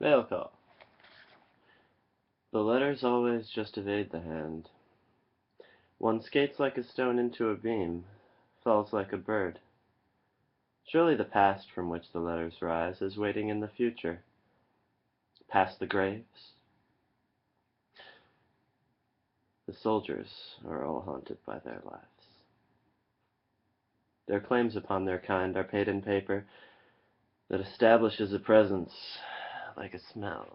Mail call. The letters always just evade the hand. One skates like a stone into a beam, falls like a bird. Surely the past from which the letters rise is waiting in the future, past the graves. The soldiers are all haunted by their lives. Their claims upon their kind are paid in paper that establishes a presence like a smell.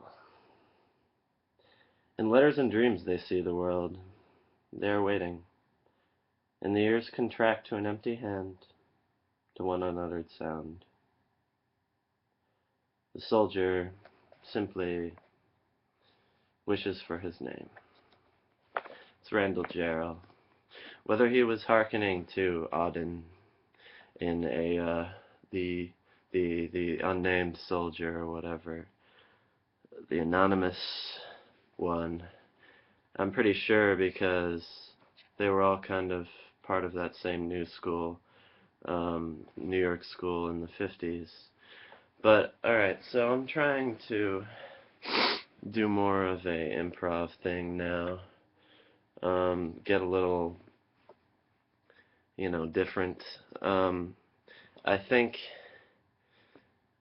In letters and dreams they see the world. They are waiting, and the ears contract to an empty hand, to one unuttered sound. The soldier simply wishes for his name. It's Randall Jarrell. Whether he was hearkening to Auden in the unnamed soldier or whatever, the anonymous one, I'm pretty sure, because they were all kind of part of that same new school, New York school in the 50s. But, alright, so I'm trying to do more of a improv thing now. Get a little, different. I think,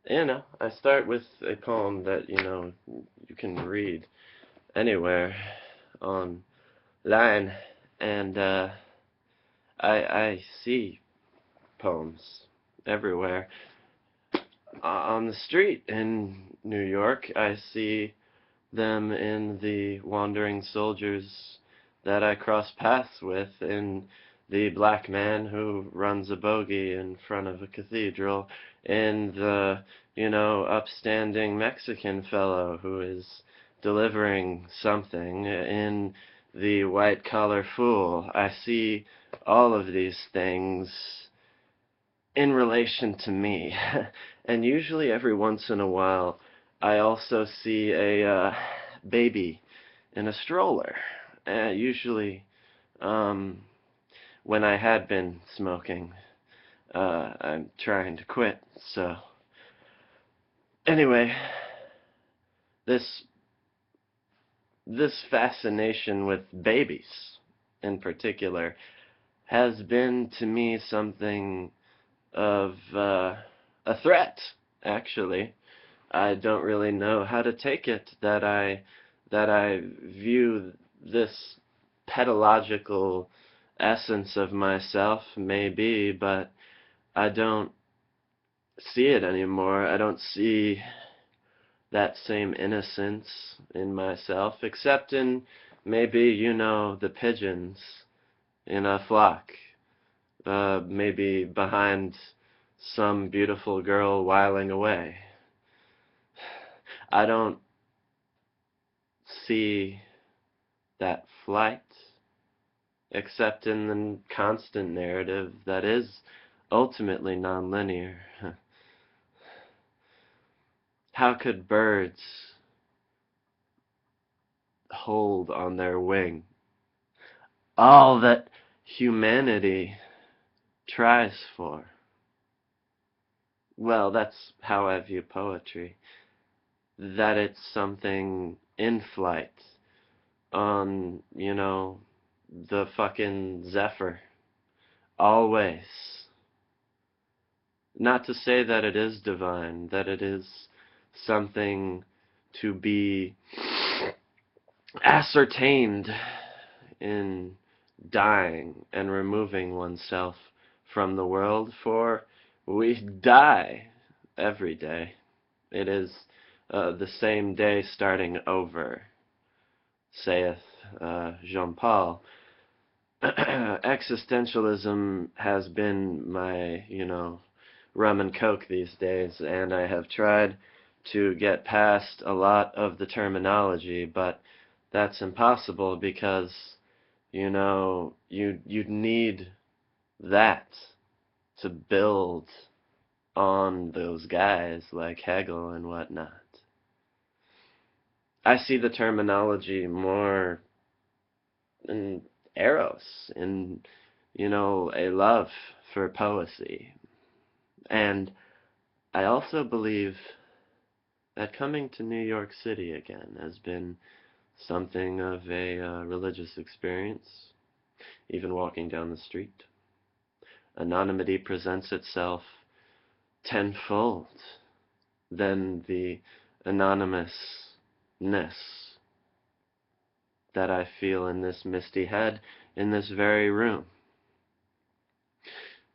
I start with a poem that, you can read anywhere online, and I see poems everywhere. On the street in New York, I see them in the wandering soldiers that I cross paths with, in the black man who runs a bogey in front of a cathedral, in the, upstanding Mexican fellow who is delivering something, in the white-collar fool. I see all of these things in relation to me. And usually every once in a while I also see a baby in a stroller. Usually when I had been smoking. I'm trying to quit, so anyway, this fascination with babies in particular has been to me something of a threat, actually. I don't really know how to take it, that I view this pedological essence of myself, maybe, but I don't see it anymore. I don't see that same innocence in myself, except in maybe, the pigeons in a flock. Maybe behind some beautiful girl whiling away. I don't see that flight, except in the constant narrative that is ultimately nonlinear. How could birds hold on their wing all that humanity tries for? Well, that's how I view poetry. That it's something in flight on, the fucking zephyr. Always. Not to say that it is divine, that it is something to be ascertained in dying and removing oneself from the world, for we die every day. It is the same day starting over, saith Jean-Paul. Existentialism has been my, rum and coke these days, and I have tried to get past a lot of the terminology, but that's impossible because, you'd need that to build on those guys like Hegel and whatnot. I see the terminology more in eros, in, a love for poesy. And I also believe that coming to New York City again has been something of a religious experience, even walking down the street. Anonymity presents itself tenfold than the anonymousness that I feel in this misty head in this very room.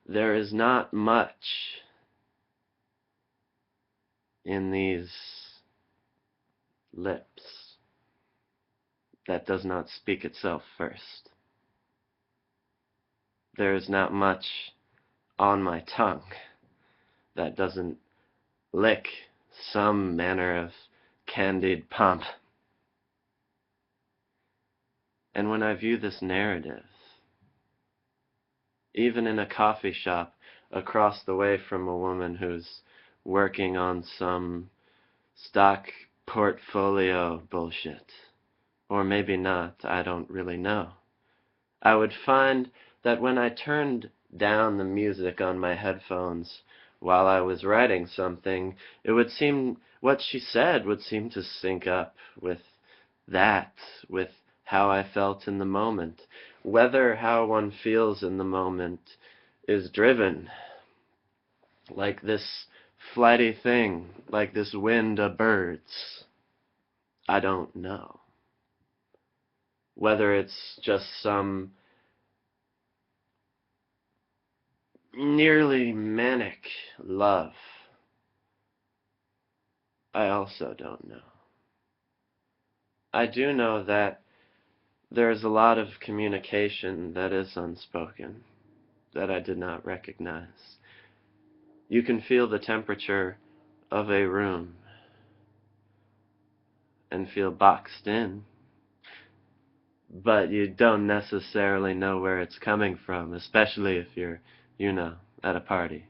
There is not much in these lips that does not speak itself first. There is not much on my tongue that doesn't lick some manner of candied pomp. And when I view this narrative, even in a coffee shop across the way from a woman who's working on some stock portfolio bullshit, or maybe not, I don't really know, I would find that when I turned down the music on my headphones while I was writing something, it would seem what she said would seem to sync up with that, with how I felt in the moment. Whether how one feels in the moment is driven like this flighty thing, like this wind of birds, I don't know. Whether it's just some nearly manic love, I also don't know. I do know that there's a lot of communication that is unspoken, that I did not recognize. You can feel the temperature of a room and feel boxed in, but you don't necessarily know where it's coming from, especially if you're, at a party.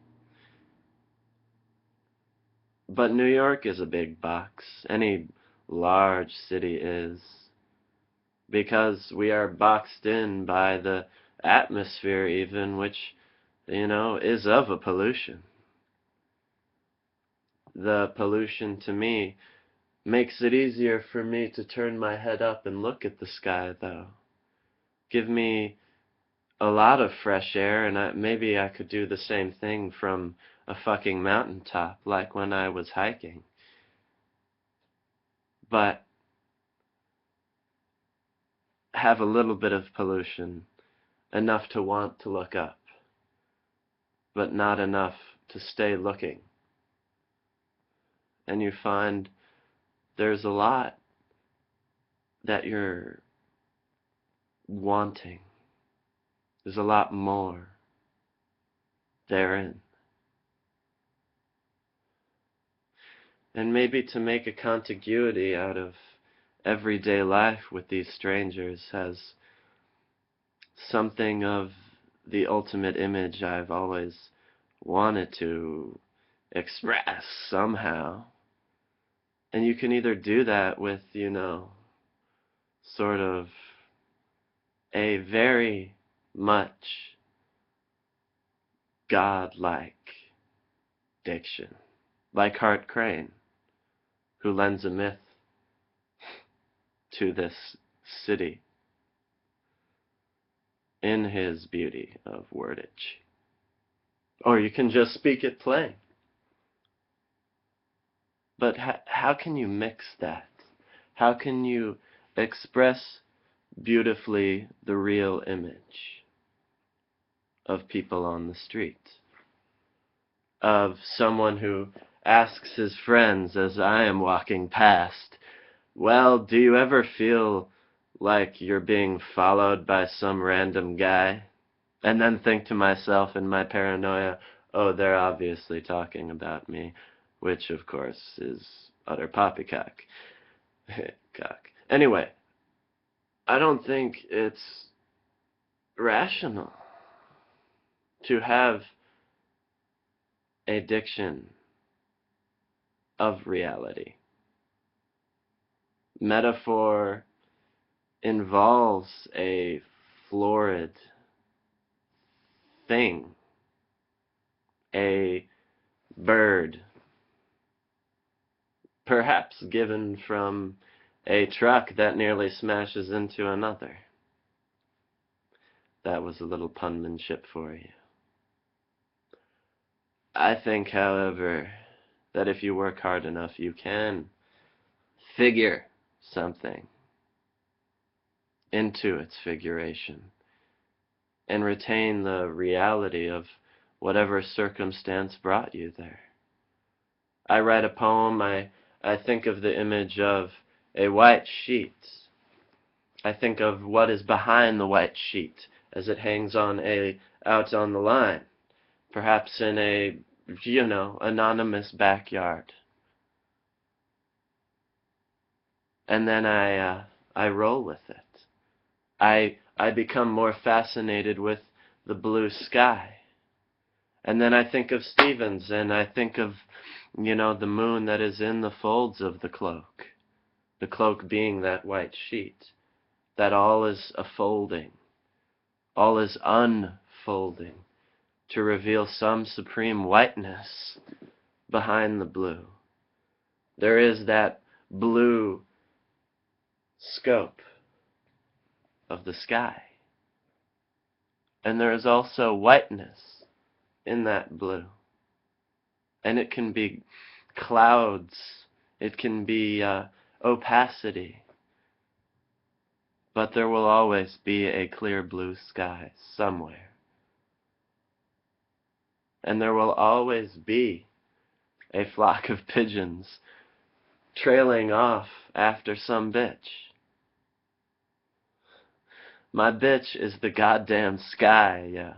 But New York is a big box. Any large city is. Because we are boxed in by the atmosphere even, which, is of a pollution. The pollution to me makes it easier for me to turn my head up and look at the sky, though. Give me a lot of fresh air, and maybe I could do the same thing from a fucking mountaintop, like when I was hiking. But have a little bit of pollution, enough to want to look up, but not enough to stay looking. And you find there's a lot that you're wanting. There's a lot more therein. And maybe to make a contiguity out of everyday life with these strangers has something of the ultimate image I've always wanted to express somehow. And you can either do that with, sort of a very much godlike diction, like Carryin, who lends a myth to this city in his beauty of wordage. Or you can just speak it plain. But how can you mix that? How can you express beautifully the real image of people on the street? Of someone who asks his friends as I am walking past, well, do you ever feel like you're being followed by some random guy? And then think to myself in my paranoia, oh, they're obviously talking about me, which of course is utter poppycock. Cock. Anyway, I don't think it's rational to have a diction of reality. Metaphor involves a florid thing, a bird perhaps given from a truck that nearly smashes into another. That was a little punmanship for you. I think, however, that if you work hard enough, you can figure something into its figuration and retain the reality of whatever circumstance brought you there. I write a poem, I think of the image of a white sheet. I think of what is behind the white sheet as it hangs on out on the line, perhaps in a, anonymous backyard. And then I roll with it. I become more fascinated with the blue sky. And then I think of Stevens, and I think of, the moon that is in the folds of the cloak being that white sheet, that all is a-folding, all is unfolding, to reveal some supreme whiteness behind the blue. There is that blue scope of the sky. And there is also whiteness in that blue. And it can be clouds, it can be opacity, but there will always be a clear blue sky somewhere. And there will always be a flock of pigeons trailing off after some bitch. My bitch is the goddamn sky, yeah.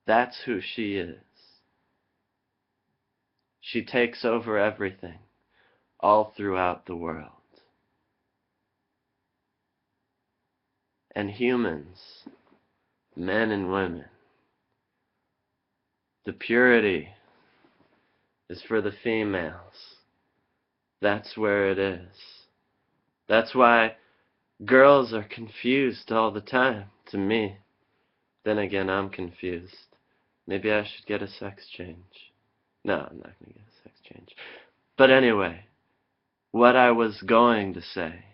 That's who she is. She takes over everything, all throughout the world. And humans, men and women, the purity is for the females. That's where it is. That's why girls are confused all the time, to me. Then again, I'm confused. Maybe I should get a sex change. No, I'm not going to get a sex change. But anyway, what I was going to say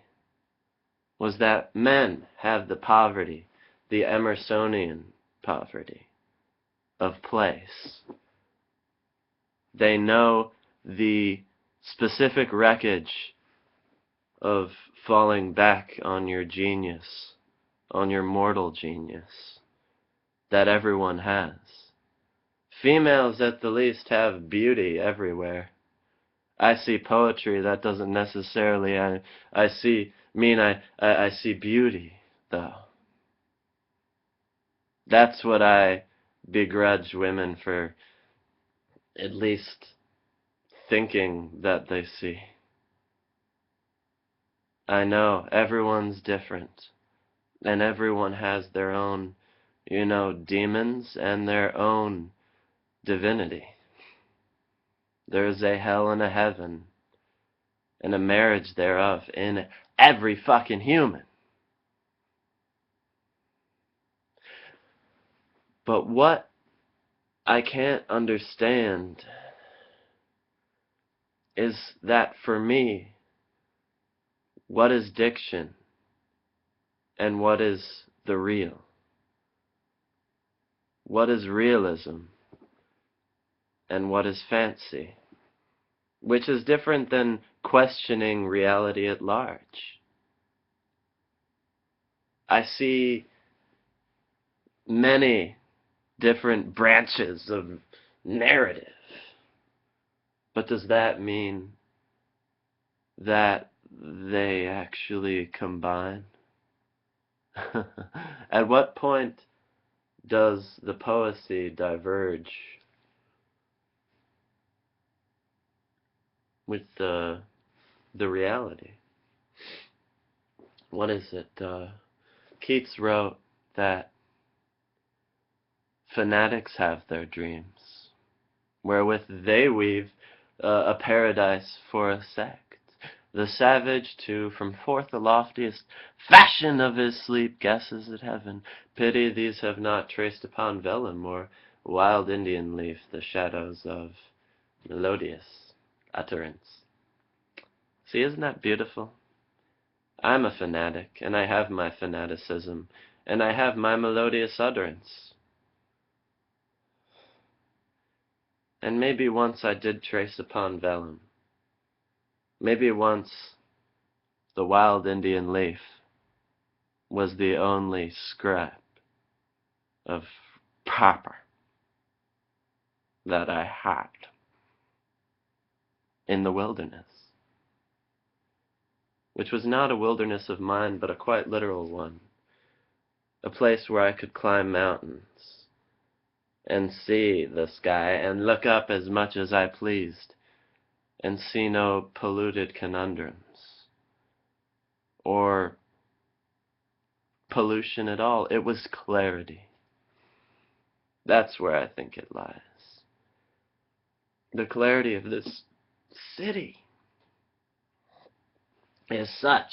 was that men have the poverty, the Emersonian poverty of place. They know the specific wreckage of falling back on your genius, on your mortal genius, that everyone has. Females, at the least, have beauty everywhere. I see poetry, that doesn't necessarily, I see beauty, though. That's what I begrudge women for at least thinking that they see. I know everyone's different, and everyone has their own, demons and their own divinity. There's a hell and a heaven, and a marriage thereof in every fucking human. But what I can't understand is that for me, what is diction and what is the real? What is realism and what is fancy? Which is different than questioning reality at large. I see many different branches of narrative. But does that mean that they actually combine? At what point does the poesy diverge with the reality? What is it? Keats wrote that fanatics have their dreams, wherewith they weave a paradise for a sect. The savage, too, from forth the loftiest fashion of his sleep, guesses at heaven. Pity these have not traced upon vellum or wild Indian leaf the shadows of melodious utterance. See, isn't that beautiful? I'm a fanatic, and I have my fanaticism, and I have my melodious utterance. And maybe once I did trace upon vellum. Maybe once the wild Indian leaf was the only scrap of paper that I had in the wilderness, which was not a wilderness of mine, but a quite literal one, a place where I could climb mountains and see the sky and look up as much as I pleased and see no polluted conundrums or pollution at all. It was clarity. That's where I think it lies. The clarity of this city is such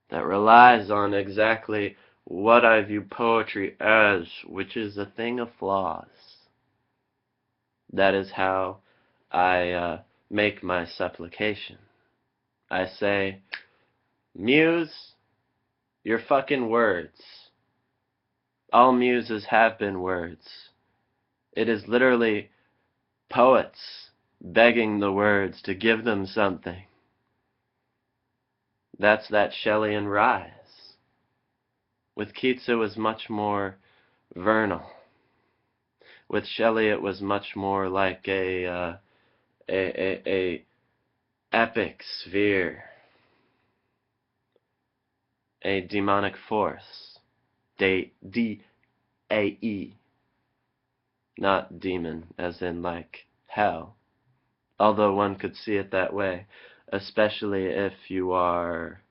that relies on exactly what I view poetry as, which is a thing of flaws. That is how I make my supplication. I say, Muse, your fucking words. All muses have been words. It is literally poets begging the words to give them something. That's that Shelleyan rise. With Keats it was much more vernal. With Shelley it was much more like a epic sphere, a demonic force, D-A-E, not demon as in like hell, although one could see it that way, especially if you are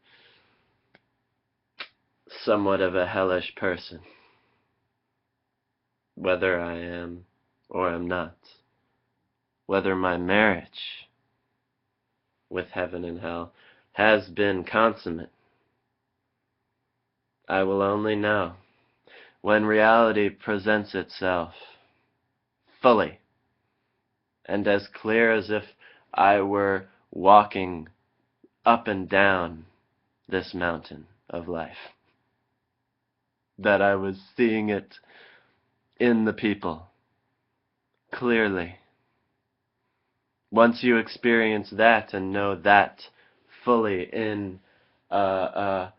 somewhat of a hellish person, whether I am or am not, whether my marriage with heaven and hell has been consummate. I will only know when reality presents itself fully and as clear as if I were walking up and down this mountain of life, that I was seeing it in the people clearly. Once you experience that and know that fully in the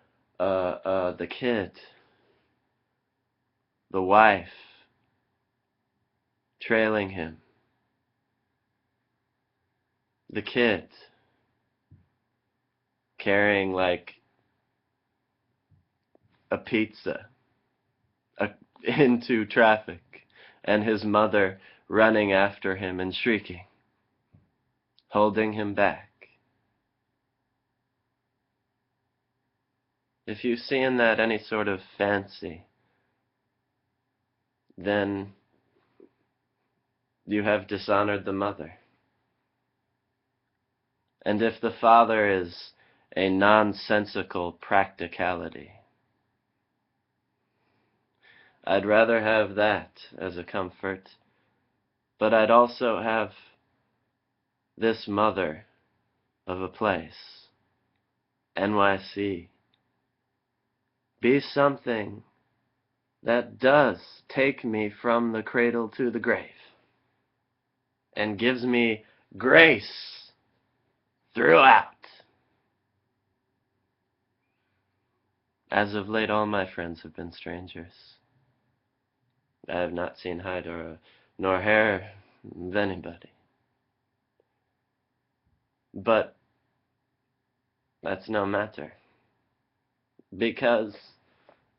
kid, the wife, trailing him, the kid, carrying like a pizza into traffic, and his mother running after him and shrieking, holding him back. If you see in that any sort of fancy, then you have dishonored the mother. And if the father is a nonsensical practicality, I'd rather have that as a comfort, but I'd also have this mother of a place, NYC, be something that does take me from the cradle to the grave and gives me grace throughout. As of late, all my friends have been strangers. I have not seen hide nor hair of anybody. But that's no matter, because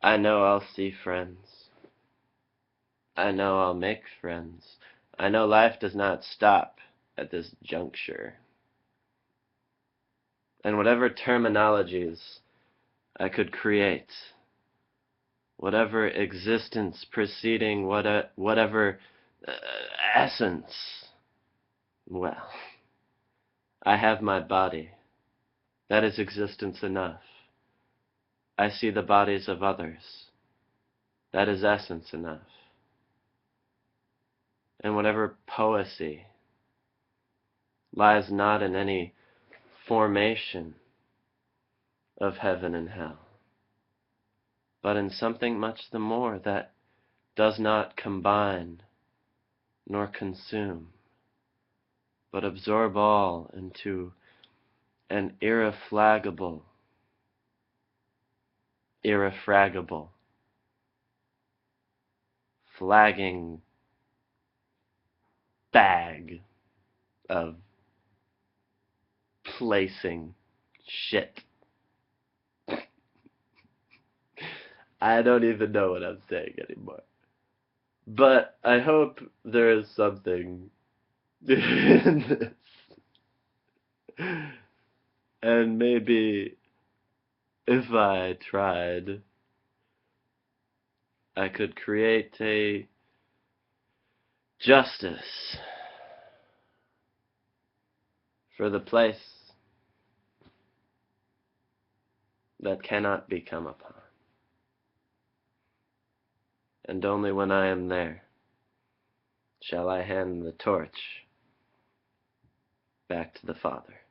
I know I'll see friends. I know I'll make friends. I know life does not stop at this juncture. And whatever terminologies I could create, whatever existence preceding whatever essence, well, I have my body. That is existence enough. I see the bodies of others. That is essence enough. And whatever poesy lies not in any formation of heaven and hell, but in something much the more that does not combine nor consume, but absorb all into an irrefragable flagging bag of placing shit. I don't even know what I'm saying anymore. But I hope there is something in this. And maybe if I tried, I could create a justice for the place that cannot be come upon. And only when I am there shall I hand the torch back to the Father.